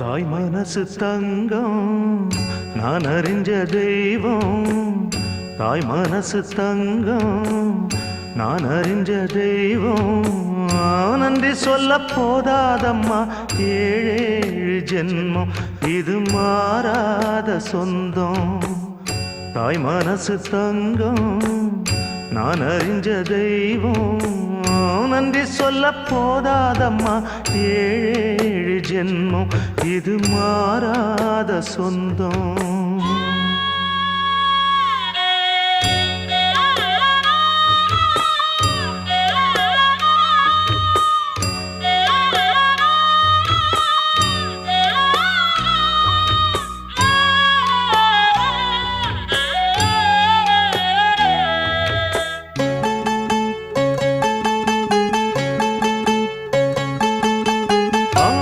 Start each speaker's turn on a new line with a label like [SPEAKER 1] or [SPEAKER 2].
[SPEAKER 1] தாய் மனசு தங்கம் நான் அறிஞ்ச தெய்வம். தாய் மனசு தங்கம் நான் அறிஞ்ச தெய்வம். நன்றி சொல்ல போதாதம்மா ஏழேழு ஜென்மம் இது மாறாத சொந்தம். தாய் மனசு தங்கம் நான் அறிஞ்ச தெய்வம். நன்றி சொல்ல போதாதம்மா ஏழேழு ஜென்மம் இது மாறாத சொந்தம்.